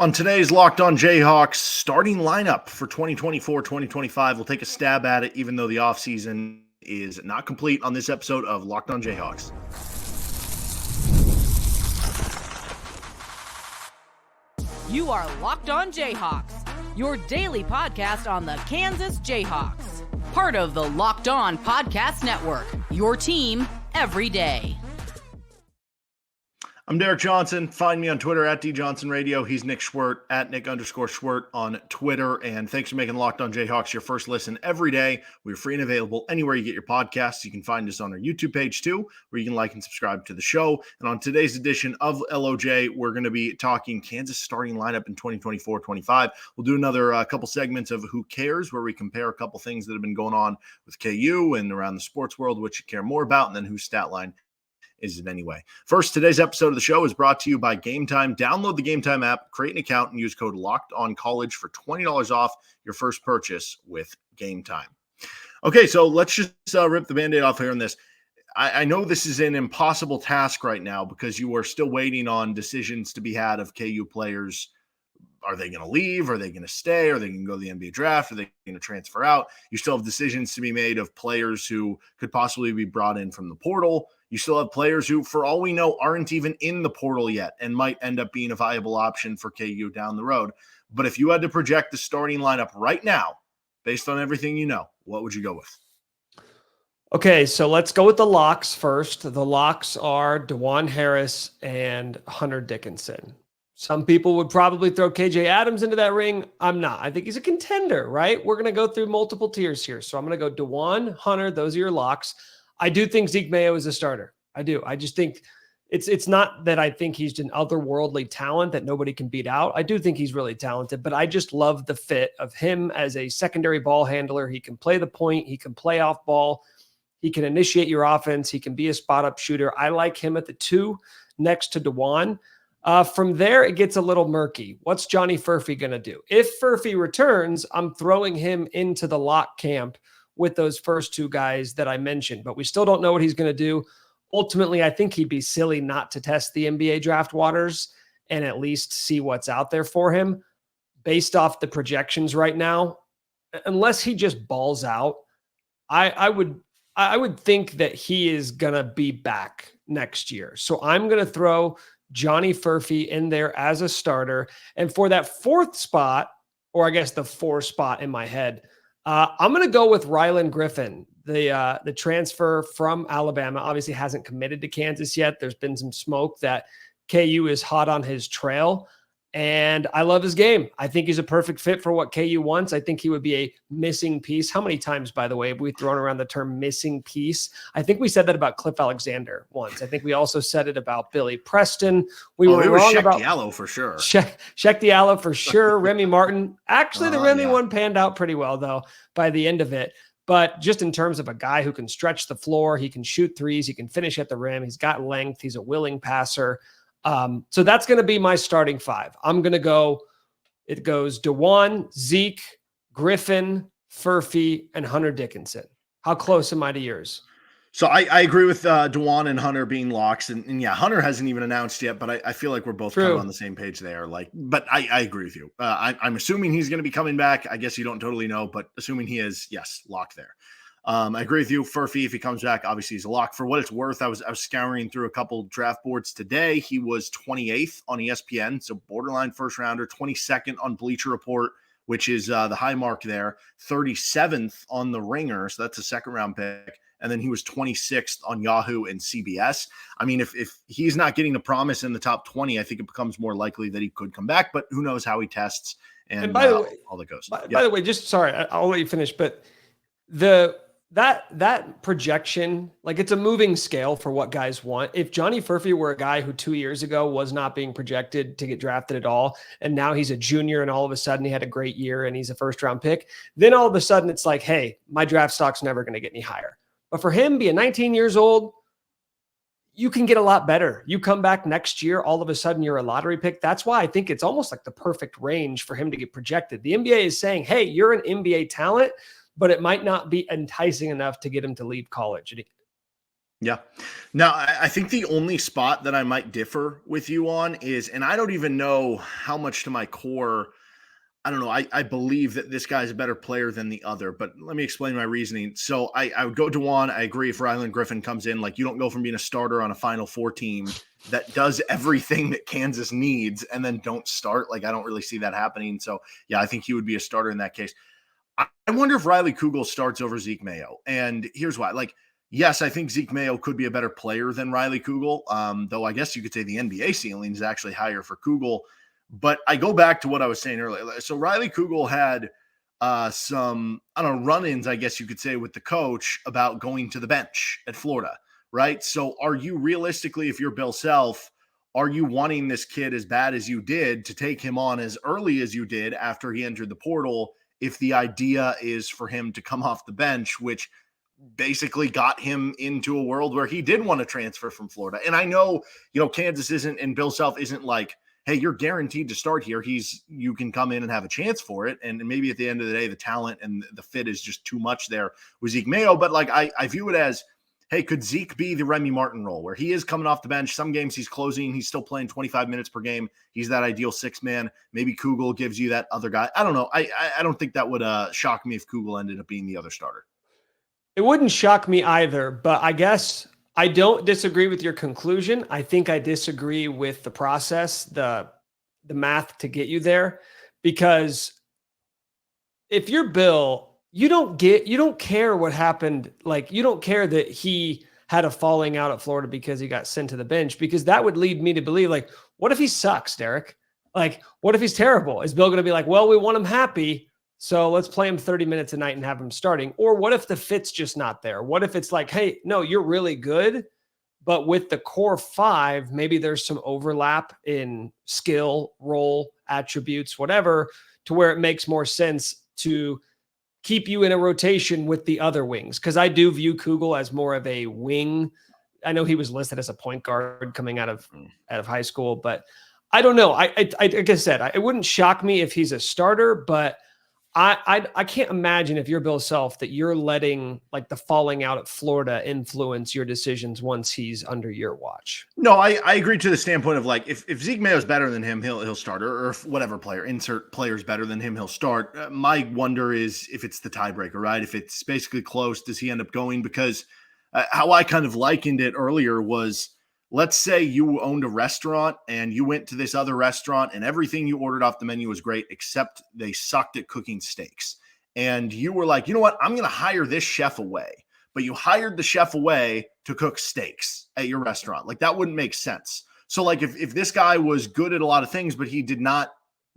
On today's Locked On Jayhawks starting lineup for 2024-2025, we'll take a stab at it, even though the offseason is not complete on this episode of Locked On Jayhawks. You are Locked On Jayhawks, your daily podcast on the Kansas Jayhawks. Part of the Locked On Podcast Network, your team every day. I'm Derek Johnson. Find me on Twitter at DJohnsonRadio. He's Nick Schwert at Nick_Schwert on Twitter. And thanks for making Locked On Jayhawks your first listen every day. We're free and available anywhere you get your podcasts. You can find us on our YouTube page too, where you can like and subscribe to the show. And on today's edition of LOJ, we're going to be talking Kansas starting lineup in 2024-25. We'll do another couple segments of Who Cares, where we compare a couple things that have been going on with KU and around the sports world, which you care more about, and then whose stat line is it anyway. First, today's episode of the show is brought to you by Game Time. Download the Game Time app, create an account, and use code LOCKEDONCollege for $20 off your first purchase with Game Time. Okay, so let's just rip the Band-Aid off here on this. I know this is an impossible task right now because you are still waiting on decisions to be had of KU players. Are they going to leave? Are they going to stay? Are they going to go to the NBA draft? Are they going to transfer out? You still have decisions to be made of players who could possibly be brought in from the portal. You still have players who, for all we know, aren't even in the portal yet and might end up being a viable option for KU down the road. But if you had to project the starting lineup right now, based on everything you know, what would you go with? Okay, so let's go with the locks first. The locks are DeJuan Harris and Hunter Dickinson. Some people would probably throw KJ Adams into that ring. I'm not. I think he's a contender, right? We're going to go through multiple tiers here. So I'm going to go DeJuan, Hunter. Those are your locks. I do think Zeke Mayo is a starter. I do. I just think it's not that I think he's an otherworldly talent that nobody can beat out. I do think he's really talented, but I just love the fit of him as a secondary ball handler. He can play the point. He can play off ball. He can initiate your offense. He can be a spot-up shooter. I like him at the 2 next to DeJuan. From there, it gets a little murky. What's Johnny Furphy going to do? If Furphy returns, I'm throwing him into the lock camp with those first 2 guys that I mentioned, but we still don't know what he's going to do. Ultimately, I think he'd be silly not to test the NBA draft waters and at least see what's out there for him based off the projections right now. Unless he just balls out, I would think that he is going to be back next year. So I'm going to throw Johnny Furphy in there as a starter. And for that 4th spot, or I guess the 4th spot in my head, I'm going to go with Rylan Griffen, the transfer from Alabama. Obviously hasn't committed to Kansas yet. There's been some smoke that KU is hot on his trail, and I love his game. I think he's a perfect fit for what KU wants. I think he would be a missing piece. How many times, by the way, have we thrown around the term missing piece? I think we said that about Cliff Alexander once. I think we also said it about Billy Preston. We were wrong about Diallo for sure. Sheck Diallo for sure. Remy Martin. Actually, the Remy one panned out pretty well, though, by the end of it. But just in terms of a guy who can stretch the floor, he can shoot threes, he can finish at the rim, he's got length, he's a willing passer. So that's going to be my starting 5. I'm going to go, it goes DeJuan, Zeke, Griffen, Furphy, and Hunter Dickinson. How close am I to yours? So I agree with DeJuan and Hunter being locks. And yeah, Hunter hasn't even announced yet, but I feel like we're both kind of on the same page there. But I agree with you. I'm assuming he's going to be coming back. I guess you don't totally know, but assuming he is, yes, locked there. I agree with you. Furphy, if he comes back, obviously he's a lock. For what it's worth, I was scouring through a couple draft boards today. He was 28th on ESPN, so borderline first rounder, 22nd on Bleacher Report, which is the high mark there, 37th on the Ringer, so that's a second round pick. And then he was 26th on Yahoo and CBS. I mean, if he's not getting the promise in the top 20, I think it becomes more likely that he could come back, but who knows how he tests and by the way, all that goes. By the way, just sorry, I'll let you finish, but that projection, like, it's a moving scale for what guys want. If Johnny Furphy were a guy who 2 years ago was not being projected to get drafted at all, and now he's a junior and all of a sudden he had a great year and he's a first round pick, then all of a sudden it's like, hey, my draft stock's never going to get any higher. But for him being 19 years old, you can get a lot better. You come back next year, all of a sudden you're a lottery pick. That's why I think it's almost like the perfect range for him to get projected. The NBA is saying, hey, you're an NBA talent, but it might not be enticing enough to get him to leave college. Yeah. Now, I think the only spot that I might differ with you on is, and I don't even know how much to my core, I don't know. I believe that this guy's a better player than the other, but let me explain my reasoning. So I would go Dewan. I agree if Rylan Griffen comes in, like you don't go from being a starter on a Final Four team that does everything that Kansas needs and then don't start. Like I don't really see that happening. So yeah, I think he would be a starter in that case. I wonder if Riley Kugel starts over Zeke Mayo. And here's why. Like, yes, I think Zeke Mayo could be a better player than Riley Kugel, though I guess you could say the NBA ceiling is actually higher for Kugel. But I go back to what I was saying earlier. So Riley Kugel had some, I don't know, run-ins, I guess you could say, with the coach about going to the bench at Florida, right? So are you realistically, if you're Bill Self, are you wanting this kid as bad as you did to take him on as early as you did after he entered the portal if the idea is for him to come off the bench, which basically got him into a world where he did want to transfer from Florida? And I know, Kansas isn't, and Bill Self isn't like, hey, you're guaranteed to start here. You can come in and have a chance for it. And maybe at the end of the day, the talent and the fit is just too much there with Zeke Mayo. But like, I view it as, hey, could Zeke be the Remy Martin role where he is coming off the bench? Some games he's closing. He's still playing 25 minutes per game. He's that ideal six-man. Maybe Kugel gives you that other guy. I don't know. I don't think that would shock me if Kugel ended up being the other starter. It wouldn't shock me either, but I guess I don't disagree with your conclusion. I think I disagree with the process, the math to get you there, because if you're Bill, you don't care what happened. Like, you don't care that he had a falling out at Florida because he got sent to the bench, because that would lead me to believe, like, what if he sucks, Derek? Like, what if he's terrible? Is Bill going to be like, well, we want him happy, so let's play him 30 minutes a night and have him starting? Or what if the fit's just not there? What if it's like, hey, no, you're really good, but with the core five, maybe there's some overlap in skill, role, attributes, whatever, to where it makes more sense to keep you in a rotation with the other wings. Because I do view Kugel as more of a wing. I know he was listed as a point guard coming out of high school, but I don't know. Like I said, it wouldn't shock me if he's a starter, but I can't imagine, if you're Bill Self, that you're letting like the falling out at Florida influence your decisions once he's under your watch. No, I agree to the standpoint of like, if Zeke Mayo is better than him, he'll start, or if whatever player, insert players better than him, he'll start. My wonder is if it's the tiebreaker, right? If it's basically close, does he end up going? Because how I kind of likened it earlier was, let's say you owned a restaurant and you went to this other restaurant and everything you ordered off the menu was great, except they sucked at cooking steaks. And you were like, you know what? I'm going to hire this chef away. But you hired the chef away to cook steaks at your restaurant. Like, that wouldn't make sense. So like if this guy was good at a lot of things, but he did not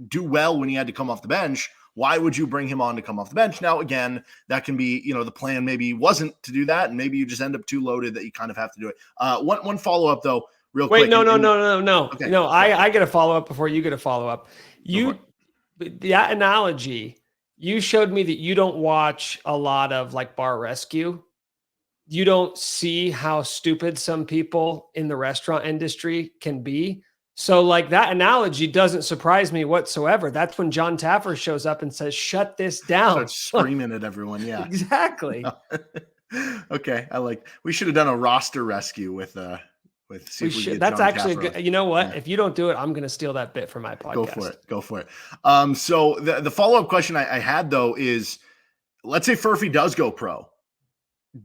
do well when he had to come off the bench, why would you bring him on to come off the bench? Now, again, that can be, the plan maybe wasn't to do that, and maybe you just end up too loaded that you kind of have to do it. One follow-up, though, real quick. Wait, no. Okay. No, I get a follow-up before you get a follow-up. That analogy, you showed me that you don't watch a lot of like Bar Rescue. You don't see how stupid some people in the restaurant industry can be. So like that analogy doesn't surprise me whatsoever. That's when John Taffer shows up and says, shut this down. Starts screaming at everyone. Yeah, exactly. Okay. We should have done a roster rescue with that's John actually Taffer good. You know what? Yeah. If you don't do it, I'm going to steal that bit from my podcast. Go for it. So the follow-up question I had though is, let's say Furphy does go pro.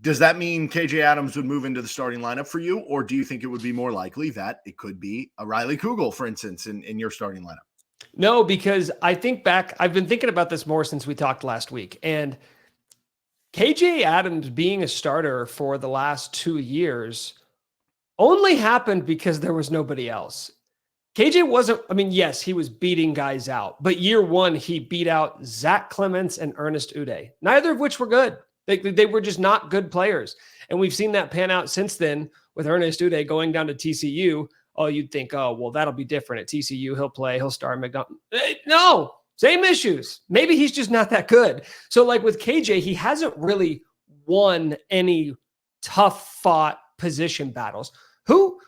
Does that mean KJ Adams would move into the starting lineup for you? Or do you think it would be more likely that it could be a Riley Kugel, for instance, in your starting lineup? No, because I think back, I've been thinking about this more since we talked last week. And KJ Adams being a starter for the last 2 years only happened because there was nobody else. KJ wasn't, yes, he was beating guys out, but year one, he beat out Zach Clements and Ernest Uday, neither of which were good. They were just not good players. And we've seen that pan out since then with Ernest Uday going down to TCU. Oh, you'd think, oh, well, that'll be different at TCU. He'll play, he'll start McDonald. No, same issues. Maybe he's just not that good. So like with KJ, he hasn't really won any tough fought position battles. Who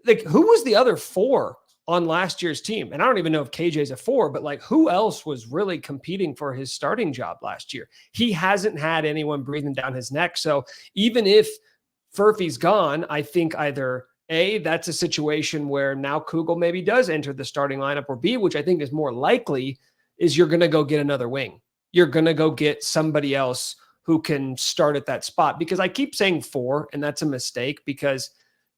was the other four on last year's team? And I don't even know if KJ's a 4, but like who else was really competing for his starting job last year? He hasn't had anyone breathing down his neck. So even if Furphy's gone, I think either A, that's a situation where now Kugel maybe does enter the starting lineup, or B, which I think is more likely, is you're going to go get another wing. You're going to go get somebody else who can start at that spot, because I keep saying 4, and that's a mistake because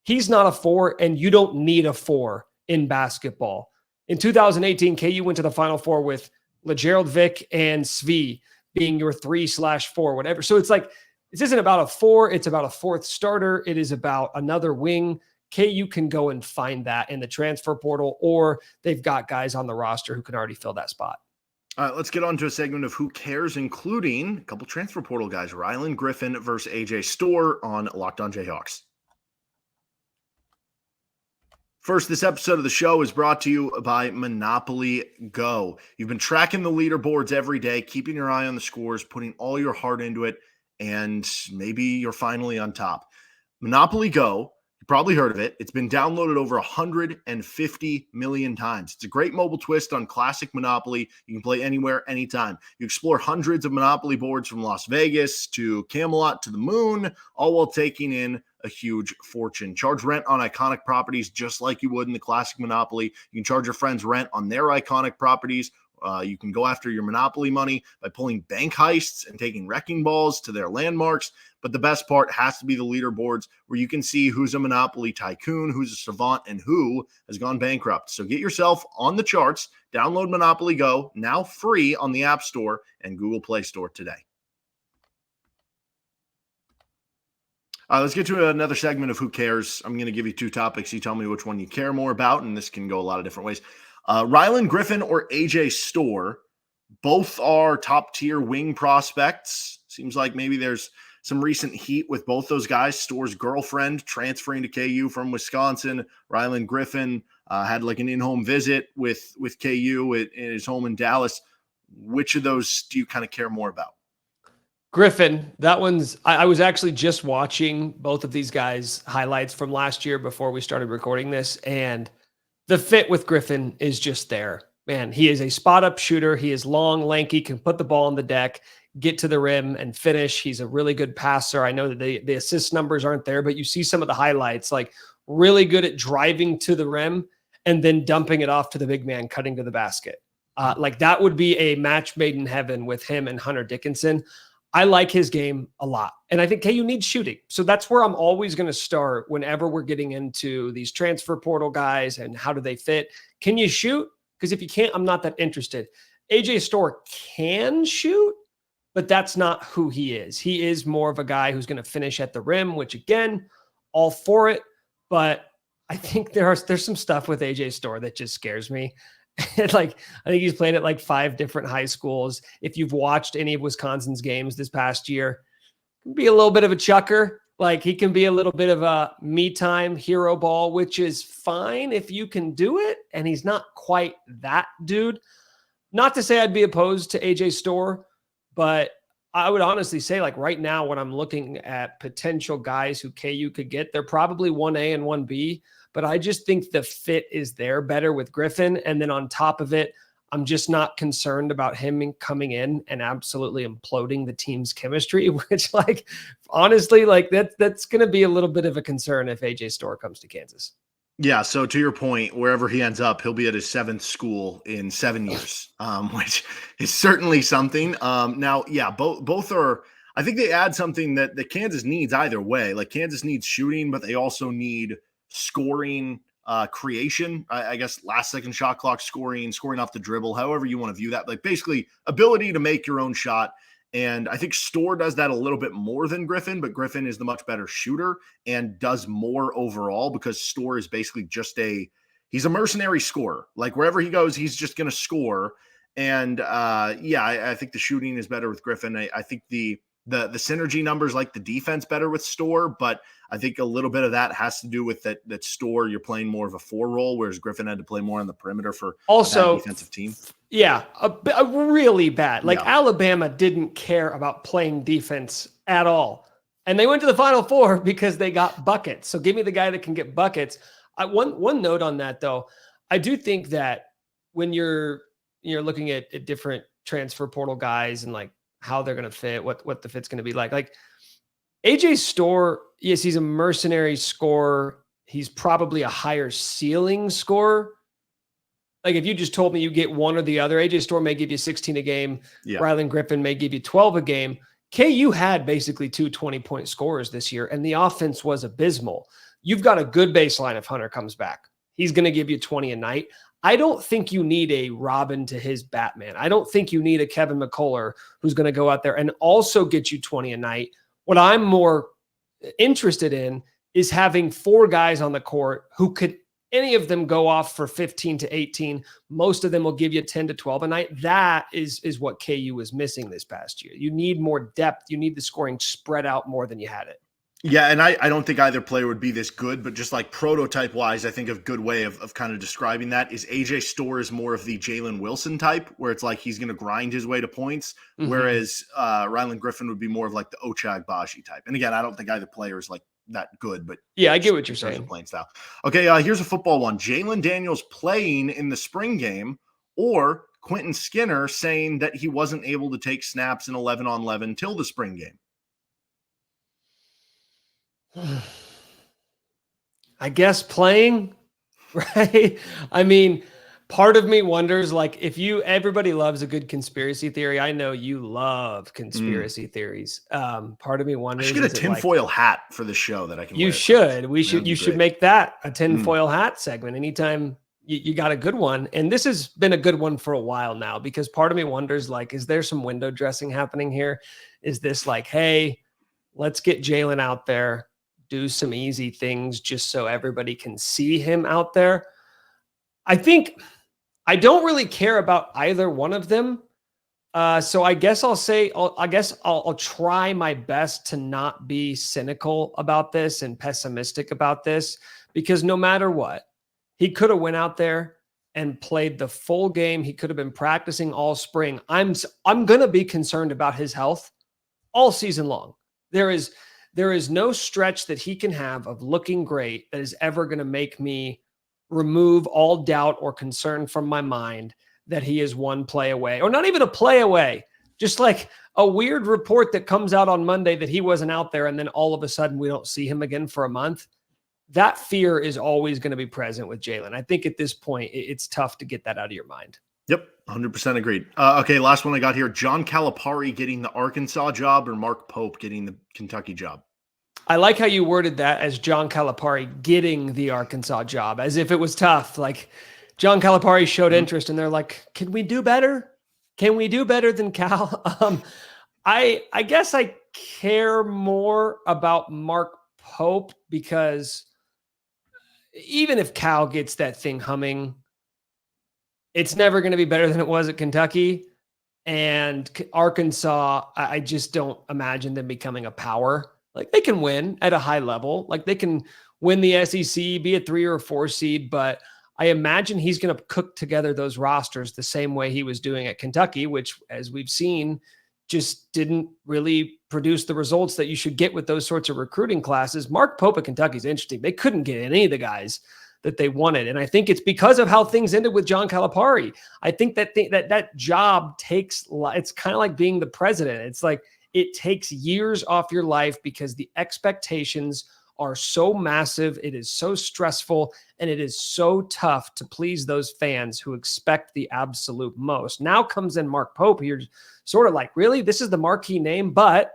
he's not a 4 and you don't need a 4 in basketball. In 2018, KU went to the Final Four with LeGerald Vick and Svi being your 3/4, whatever. So it's like, this isn't about a 4. It's about a 4th starter. It is about another wing. KU can go and find that in the transfer portal, or they've got guys on the roster who can already fill that spot. All right, let's get on to a segment of Who Cares, including a couple transfer portal guys, Rylan Griffen versus AJ Storr on Locked On Jayhawks. First, this episode of the show is brought to you by Monopoly Go. You've been tracking the leaderboards every day, keeping your eye on the scores, putting all your heart into it, and maybe you're finally on top. Monopoly Go, you probably heard of it. It's been downloaded over 150 million times. It's a great mobile twist on classic Monopoly. You can play anywhere, anytime. You explore hundreds of Monopoly boards from Las Vegas to Camelot to the moon, all while taking in a huge fortune. Charge rent on iconic properties just like you would in the classic Monopoly. You can charge your friends rent on their iconic properties. You can go after your Monopoly money by pulling bank heists and taking wrecking balls to their landmarks. But the best part has to be the leaderboards, where you can see who's a Monopoly tycoon, who's a savant, and who has gone bankrupt. So get yourself on the charts. Download Monopoly Go, now free on the App Store and Google Play Store today. Let's get to another segment of Who Cares. I'm going to give you 2 topics. You tell me which one you care more about, and this can go a lot of different ways. Rylan Griffen or AJ Storr, both are top-tier wing prospects. Seems like maybe there's some recent heat with both those guys. Storr's girlfriend transferring to KU from Wisconsin. Rylan Griffen had like an in-home visit with KU in his home in Dallas. Which of those do you kind of care more about? Griffen, that one's, I was actually just watching both of these guys' highlights from last year before we started recording this, and the fit with Griffen is just there. Man, he is a spot-up shooter. He is long, lanky, can put the ball on the deck, get to the rim, and finish. He's a really good passer. I know that the assist numbers aren't there, but you see some of the highlights, like really good at driving to the rim and then dumping it off to the big man, cutting to the basket. Like that would be a match made in heaven with him and Hunter Dickinson. I like his game a lot. And I think KU needs shooting. So that's where I'm always going to start whenever we're getting into these transfer portal guys and how do they fit. Can you shoot? Because if you can't, I'm not that interested. AJ Storr can shoot, but that's not who he is. He is more of a guy who's going to finish at the rim, which again, all for it. But I think there's some stuff with AJ Storr that just scares me. Like, I think he's played at like 5 different high schools. If you've watched any of Wisconsin's games this past year, he can be a little bit of a chucker. Like, he can be a little bit of a me time hero ball, which is fine if you can do it. And he's not quite that dude. Not to say I'd be opposed to AJ Storr, but I would honestly say, like, right now when I'm looking at potential guys who KU could get, they're probably 1A and 1B. But I just think the fit is there better with Griffen. And then on top of it, I'm just not concerned about him coming in and absolutely imploding the team's chemistry, which, like, honestly, like that's going to be a little bit of a concern if AJ Storr comes to Kansas. Yeah. So to your point, wherever he ends up, he'll be at his 7th school in 7 years, which is certainly something. Now, yeah, both are, I think they add something that Kansas needs either way. Like, Kansas needs shooting, but they also need scoring, creation, I guess, last second shot clock scoring off the dribble, however you want to view that, like basically ability to make your own shot. And I think Storr does that a little bit more than Griffen, but Griffen is the much better shooter and does more overall because Storr is basically just he's a mercenary scorer. Like, wherever he goes, he's just going to score. And I think the shooting is better with Griffen. I think the synergy numbers, like the defense, better with Storr, but I think a little bit of that has to do with that Storr, you're playing more of a 4 role, whereas Griffen had to play more on the perimeter for also a bad defensive team. Yeah, a really bad. Like, Alabama didn't care about playing defense at all, and they went to the Final Four because they got buckets. So give me the guy that can get buckets. One note on that though, I do think that when you're looking at different transfer portal guys and like how they're going to fit, what the fit's going to be like AJ Storr, yes, he's a mercenary scorer. He's probably a higher ceiling scorer. Like if you just told me you get one or the other, AJ Storr may give you 16 a game. Yeah. Rylan Griffen may give you 12 a game. KU had basically two 20-point scorers this year, and the offense was abysmal. You've got a good baseline if Hunter comes back. He's going to give you 20 a night. I don't think you need a Robin to his Batman. I don't think you need a Kevin McCullough who's going to go out there and also get you 20 a night. What I'm more interested in is having 4 guys on the court who could any of them go off for 15 to 18. Most of them will give you 10 to 12 a night. That is what KU was missing this past year. You need more depth. You need the scoring spread out more than you had it. Yeah, and I don't think either player would be this good, but just like prototype-wise, I think a good way of kind of describing that is AJ Storr is more of the Jalen Wilson type, where it's like he's going to grind his way to points, whereas Rylan Griffen would be more of like the Ochai Agbaji type. And again, I don't think either player is like that good, but yeah, I get what you're saying. Playing style. Okay, here's a football one. Jalon Daniels playing in the spring game, or Quentin Skinner saying that he wasn't able to take snaps in 11-on-11 till the spring game. I guess playing, right? I mean, part of me wonders, like, everybody loves a good conspiracy theory. I know you love conspiracy theories. Part of me wonders. I should get a tinfoil hat for the show that I can. You should. You should make that a tinfoil hat segment anytime you got a good one. And this has been a good one for a while now, because part of me wonders, like, is there some window dressing happening here? Is this like, hey, let's get Jalon out there, do some easy things just so everybody can see him out there? I think I don't really care about either one of them. So I guess I'll try my best to not be cynical about this and pessimistic about this, because no matter what, he could have went out there and played the full game. He could have been practicing all spring. I'm going to be concerned about his health all season long. There is no stretch that he can have of looking great that is ever going to make me remove all doubt or concern from my mind that he is one play away, or not even a play away, just like a weird report that comes out on Monday that he wasn't out there, and then all of a sudden we don't see him again for a month. That fear is always going to be present with Jalon. I think at this point, it's tough to get that out of your mind. Yep, 100% agreed. Okay, last one I got here. John Calipari getting the Arkansas job, or Mark Pope getting the Kentucky job? I like how you worded that as John Calipari getting the Arkansas job, as if it was tough. Like, John Calipari showed interest, and they're like, can we do better? Can we do better than Cal? I guess I care more about Mark Pope, because even if Cal gets that thing humming, it's never going to be better than it was at Kentucky. And Arkansas, I just don't imagine them becoming a power. Like, they can win at a high level. Like, they can win the SEC, be a 3 or 4 seed, but I imagine he's going to cook together those rosters the same way he was doing at Kentucky, which, as we've seen, just didn't really produce the results that you should get with those sorts of recruiting classes. Mark Pope at Kentucky is interesting. They couldn't get any of the guys that they wanted. And I think it's because of how things ended with John Calipari. I think that job takes, it's kind of like being the president. It's like, it takes years off your life because the expectations are so massive. It is so stressful, and it is so tough to please those fans who expect the absolute most. Now comes in Mark Pope. You're sort of like, really? This is the marquee name, but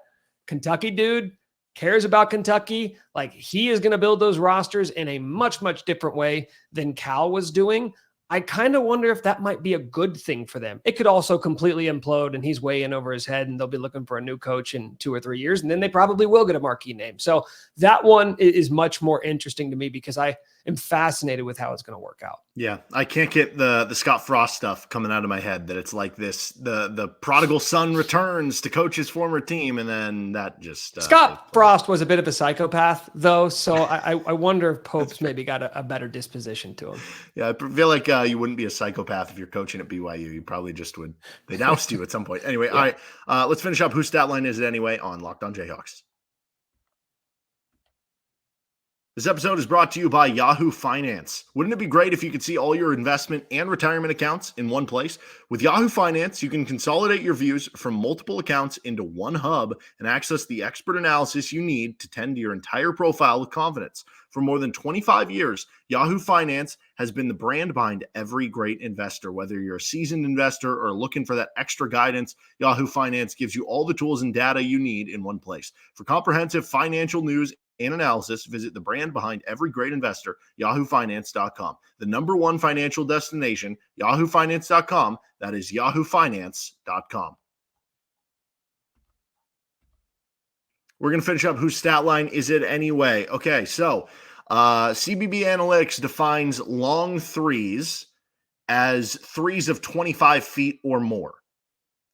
Kentucky dude cares about Kentucky. Like, he is going to build those rosters in a much, much different way than Cal was doing. I kind of wonder if that might be a good thing for them. It could also completely implode, and he's way in over his head, and they'll be looking for a new coach in 2 or 3 years, and then they probably will get a marquee name. So that one is much more interesting to me, because I am fascinated with how it's going to work out. Yeah, I can't get the Scott Frost stuff coming out of my head, that it's like this, the prodigal son returns to coach his former team, and then that just... Scott Frost was a bit of a psychopath, though, so I wonder if Pope's maybe got a better disposition to him. Yeah, I feel like you wouldn't be a psychopath if you're coaching at BYU. You probably just would. They'd oust you at some point. Anyway, yeah. All right, let's finish up. Whose stat line is it anyway on Locked On Jayhawks? This episode is brought to you by Yahoo Finance. Wouldn't it be great if you could see all your investment and retirement accounts in one place? With Yahoo Finance, you can consolidate your views from multiple accounts into one hub and access the expert analysis you need to tend to your entire profile with confidence. For more than 25 years, Yahoo Finance has been the brand behind every great investor. Whether you're a seasoned investor or looking for that extra guidance, Yahoo Finance gives you all the tools and data you need in one place. For comprehensive financial news and analysis, visit the brand behind every great investor, yahoofinance.com. The number one financial destination, yahoofinance.com. That is yahoofinance.com. We're going to finish up whose stat line is it anyway? Okay, so CBB Analytics defines long threes as threes of 25 feet or more.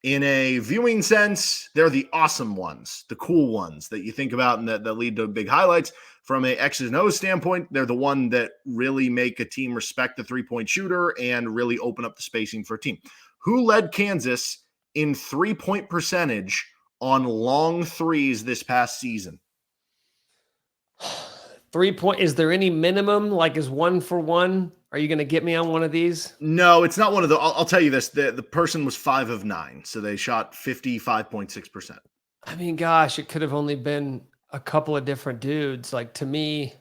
In a viewing sense, they're the awesome ones, the cool ones that you think about and that lead to big highlights. From a X's and O's standpoint, they're the one that really make a team respect the three-point shooter and really open up the spacing for a team. Who led Kansas in three-point percentage on long threes this past season? 3-point. Is there any minimum? Like, is 1 for 1? Are you going to get me on one of these? No, it's not one of the. I'll tell you this: the person was 5 of 9, so they shot 55.6%. I mean, gosh, it could have only been a couple of different dudes. Like, to me,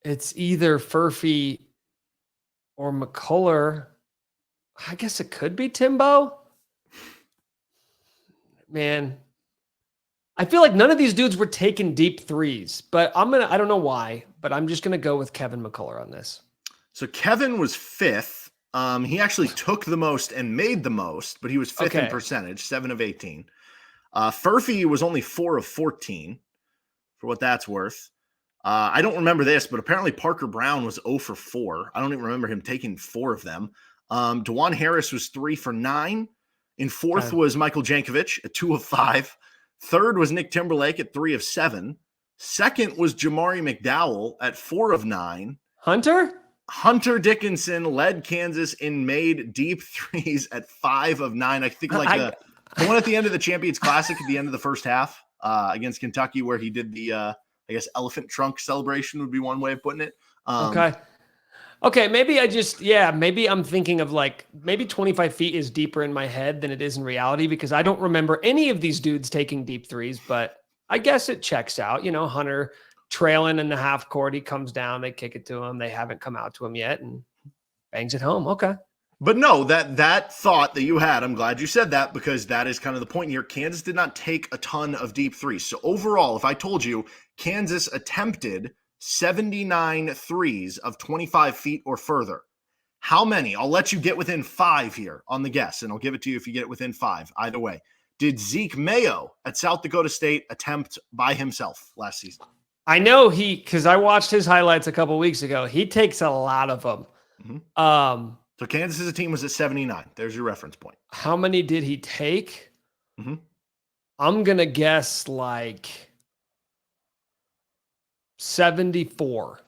it's either Furphy or McCullough. I guess it could be Timbo. Man, I feel like none of these dudes were taking deep threes, but I don't know why, but I'm just going to go with Kevin McCullough on this. So Kevin was 5th. He actually took the most and made the most, but he was 5th in percentage, 7 of 18. Furphy was only 4 of 14, for what that's worth. I don't remember this, but apparently Parker Brown was 0 for 4. I don't even remember him taking 4 of them. DeJuan Harris was 3 for 9. In 4th was Michael Jankovic at 2 of 5. 3rd was Nick Timberlake at 3 of 7. 2nd was Jamari McDowell at 4 of 9. Hunter Dickinson led Kansas in made deep threes at 5 of 9. I think the one at the end of the Champions Classic at the end of the first half against Kentucky, where he did the elephant trunk celebration would be one way of putting it. Okay, maybe maybe I'm thinking of maybe 25 feet is deeper in my head than it is in reality, because I don't remember any of these dudes taking deep threes, but I guess it checks out. You know, Hunter trailing in the half court, he comes down, they kick it to him. They haven't come out to him yet and bangs it home. Okay. But no, that thought that you had, I'm glad you said that, because that is kind of the point here. Kansas did not take a ton of deep threes. So overall, if I told you Kansas attempted 79 threes of 25 feet or further, how many? I'll let you get within 5 here on the guess, and I'll give it to you if you get it within 5. Either way. Did Zeke Mayo at South Dakota State attempt by himself last season? I know because I watched his highlights a couple weeks ago. He takes a lot of them. Mm-hmm. So Kansas' team was at 79. There's your reference point. How many did he take? Mm-hmm. I'm going to guess 74.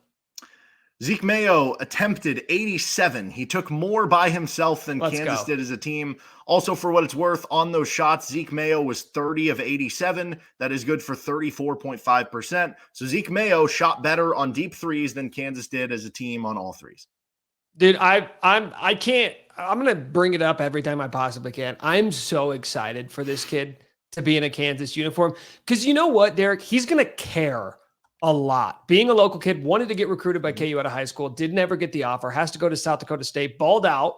Zeke Mayo attempted 87. He took more by himself than Kansas did as a team. Also, for what it's worth, on those shots, Zeke Mayo was 30 of 87. That is good for 34.5%. So Zeke Mayo shot better on deep threes than Kansas did as a team on all threes. Dude, I'm going to bring it up every time I possibly can. I'm so excited for this kid to be in a Kansas uniform, because you know what, Derek? He's going to care a lot. Being a local kid, wanted to get recruited by KU out of high school, didn't ever get the offer, has to go to South Dakota State, balled out,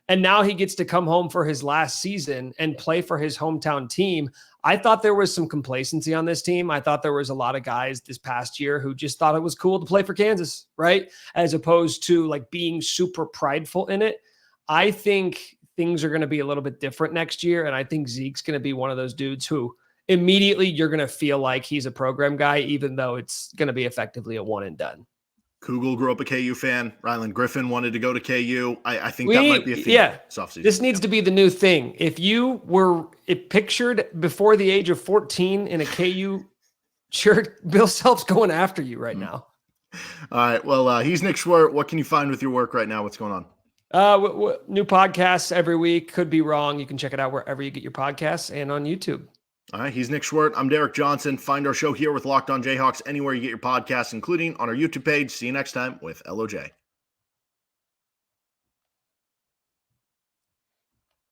and now he gets to come home for his last season and play for his hometown team. I thought there was some complacency on this team. I thought there was a lot of guys this past year who just thought it was cool to play for Kansas, right? As opposed to being super prideful in it. I think things are going to be a little bit different next year, and I think Zeke's going to be one of those dudes who immediately you're going to feel like he's a program guy, even though it's going to be effectively a one and done. Kugel grew up a KU fan. Rylan Griffen wanted to go to KU. I think that might be a theme. Yeah, this needs to be the new thing. If you were pictured before the age of 14 in a KU shirt, Bill Self's going after you right now. All right. Well, he's Nick Schwert. What can you find with your work right now? What's going on? New podcasts every week. Could be wrong. You can check it out wherever you get your podcasts and on YouTube. All right, he's Nick Schwerdt. I'm Derek Johnson. Find our show here with Locked On Jayhawks anywhere you get your podcasts, including on our YouTube page. See you next time with LOJ.